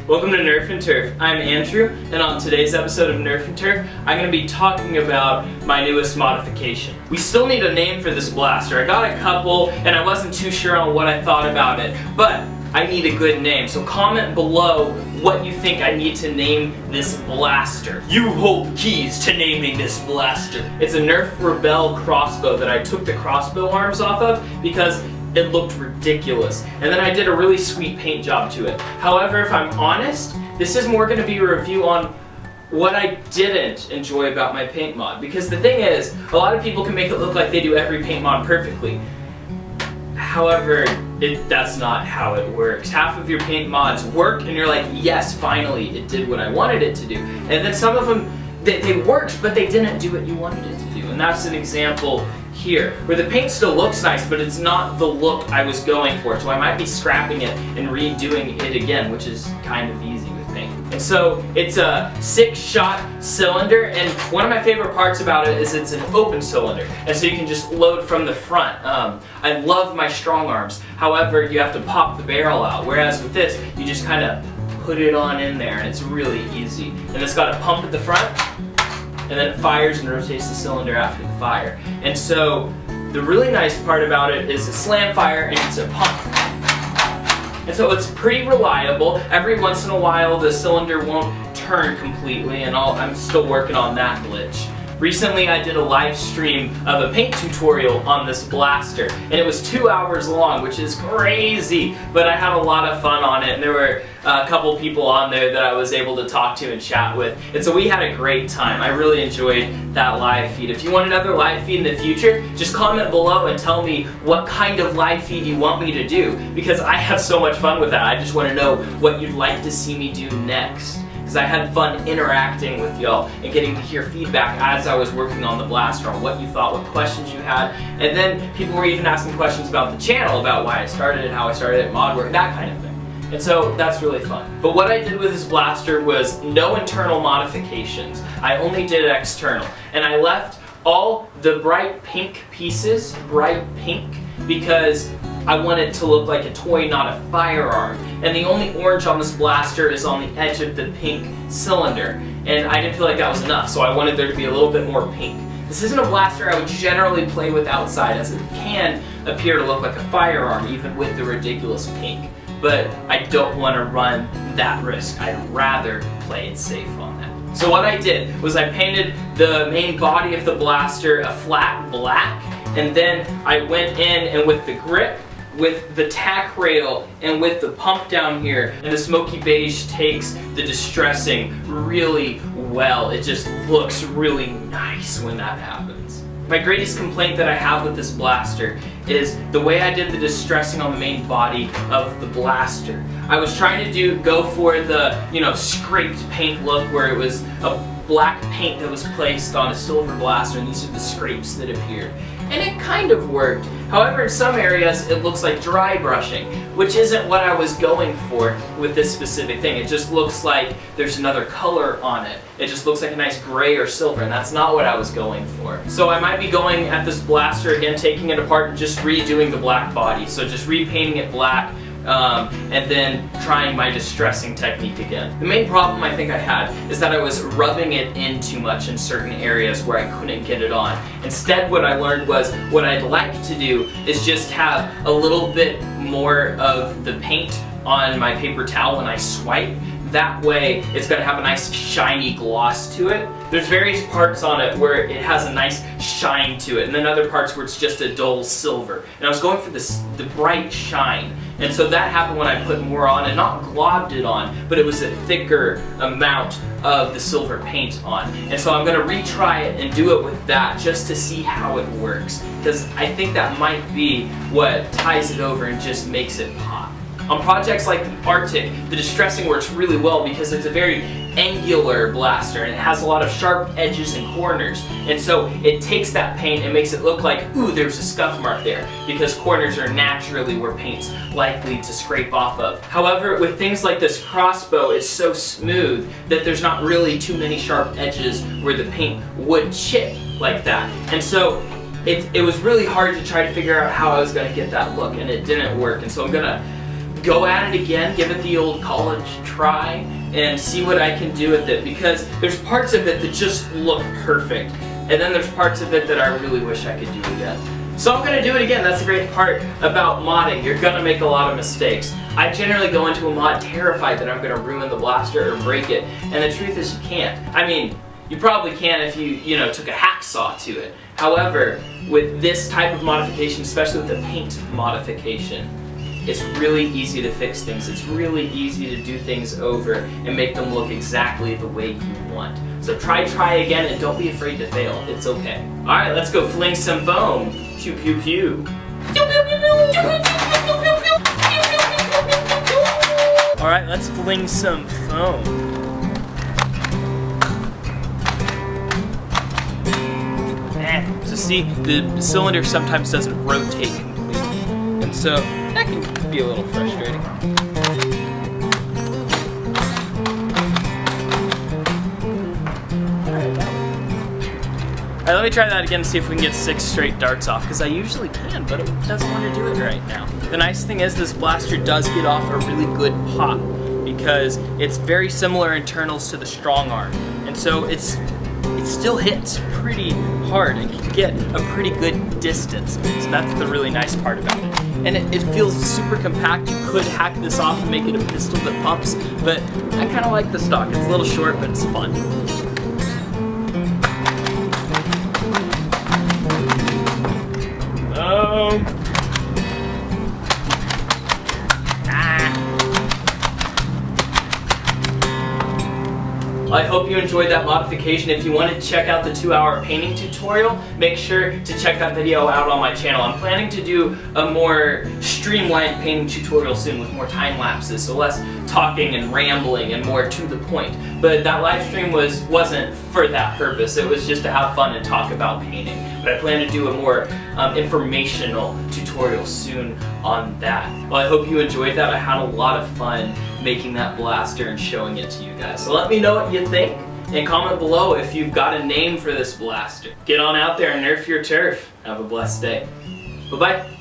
Welcome to Nerf&Turf. I'm Andrew, and on today's episode of Nerf&Turf, I'm going to be talking about my newest modification. We still need a name for this blaster. I got a couple, and I wasn't too sure on what I thought about it, but I need a good name. So comment below what you think I need to name this blaster. You hold keys to naming this blaster. It's a Nerf Rebelle Crossbow that I took the crossbow arms off of because it looked ridiculous. And then I did a really sweet paint job to it. However, if I'm honest, this is more going to be a review on what I didn't enjoy about my paint mod. Because the thing is, a lot of people can make it look like they do every paint mod perfectly. However, that's not how it works. Half of your paint mods work and you're like, yes, finally, it did what I wanted it to do. And then some of them, they worked, but they didn't do what you wanted it to do. And that's an example here, where the paint still looks nice, but it's not the look I was going for. So I might be scrapping it and redoing it again, which is kind of easy with paint. And so it's a 6-shot cylinder, and one of my favorite parts about it is it's an open cylinder, and so you can just load from the front. I love my strong arms. However, you have to pop the barrel out, whereas with this, you just kind of put it on in there, and it's really easy. And it's got a pump at the front, and then it fires and rotates the cylinder after the fire. And so the really nice part about it is a slam fire and it's a pump. And so it's pretty reliable. Every once in a while the cylinder won't turn completely, and I'm still working on that glitch. Recently I did a live stream of a paint tutorial on this blaster, and it was 2 hours long, which is crazy, but I had a lot of fun on it, and there were a couple people on there that I was able to talk to and chat with, and so we had a great time. I really enjoyed that live feed. If you want another live feed in the future, just comment below and tell me what kind of live feed you want me to do, because I have so much fun with that. I just want to know what you'd like to see me do next, because I had fun interacting with y'all and getting to hear feedback as I was working on the blaster, on what you thought, what questions you had, and then people were even asking questions about the channel, about why I started it, how I started it, mod work, that kind of thing. And so that's really fun. But what I did with this blaster was no internal modifications. I only did external, and I left all the bright pink pieces bright pink because I want it to look like a toy, not a firearm. And the only orange on this blaster is on the edge of the pink cylinder. And I didn't feel like that was enough, so I wanted there to be a little bit more pink. This isn't a blaster I would generally play with outside, as it can appear to look like a firearm, even with the ridiculous pink. But I don't want to run that risk. I'd rather play it safe on that. So what I did was I painted the main body of the blaster a flat black, and then I went in and with the grip, with the tack rail, and with the pump down here, and the smoky beige takes the distressing really well. It just looks really nice when that happens. My greatest complaint that I have with this blaster is the way I did the distressing on the main body of the blaster. I was trying to go for the, scraped paint look, where it was a black paint that was placed on a silver blaster, and these are the scrapes that appeared. And it kind of worked. However, in some areas it looks like dry brushing, which isn't what I was going for with this specific thing. It just looks like there's another color on it. It just looks like a nice gray or silver, and that's not what I was going for. So I might be going at this blaster again, taking it apart and just redoing the black body. So just repainting it black, and then trying my distressing technique again. The main problem I think I had is that I was rubbing it in too much in certain areas where I couldn't get it on. Instead, what I learned was what I'd like to do is just have a little bit more of the paint on my paper towel when I swipe. That way it's going to have a nice shiny gloss to it. There's various parts on it where it has a nice shine to it, and then other parts where it's just a dull silver. And I was going for the bright shine. And so that happened when I put more on, and not globbed it on, but it was a thicker amount of the silver paint on. And so I'm going to retry it and do it with that just to see how it works, because I think that might be what ties it over and just makes it pop. On projects like the Arctic, the distressing works really well because it's a very angular blaster and it has a lot of sharp edges and corners. And so it takes that paint and makes it look like, ooh, there's a scuff mark there, because corners are naturally where paint's likely to scrape off of. However, with things like this crossbow, it's so smooth that there's not really too many sharp edges where the paint would chip like that. And so it was really hard to try to figure out how I was going to get that look, and it didn't work. And so I'm going to go at it again, give it the old college try, and see what I can do with it, because there's parts of it that just look perfect, and then there's parts of it that I really wish I could do again. So I'm going to do it again. That's the great part about modding. You're going to make a lot of mistakes. I generally go into a mod terrified that I'm going to ruin the blaster or break it, and the truth is you can't. I mean, you probably can if you took a hacksaw to it. However, with this type of modification, especially with the paint modification, it's really easy to fix things. It's really easy to do things over and make them look exactly the way you want. So try again, and don't be afraid to fail. It's okay. Alright, let's go fling some foam. Pew pew pew. Alright, let's fling some foam. So see, the cylinder sometimes doesn't rotate completely, and so that can be a little frustrating. Alright, let me try that again to see if we can get 6 straight darts off, because I usually can, but it doesn't want to do it right now. The nice thing is this blaster does get off a really good pop, because it's very similar internals to the strong arm, and so it still hits pretty hard and can get a pretty good distance. So that's the really nice part about it. And it feels super compact. You could hack this off and make it a pistol that pumps, but I kind of like the stock. It's a little short, but it's fun. I hope you enjoyed that modification. If you want to check out the 2-hour painting tutorial, make sure to check that video out on my channel. I'm planning to do a more streamlined painting tutorial soon with more time lapses, so less talking and rambling and more to the point. But that live stream wasn't for that purpose. It was just to have fun and talk about painting. But I plan to do a more informational tutorial soon on that. Well, I hope you enjoyed that. I had a lot of fun making that blaster and showing it to you guys. So let me know what you think, and comment below if you've got a name for this blaster. Get on out there and nerf your turf. Have a blessed day. Bye-bye.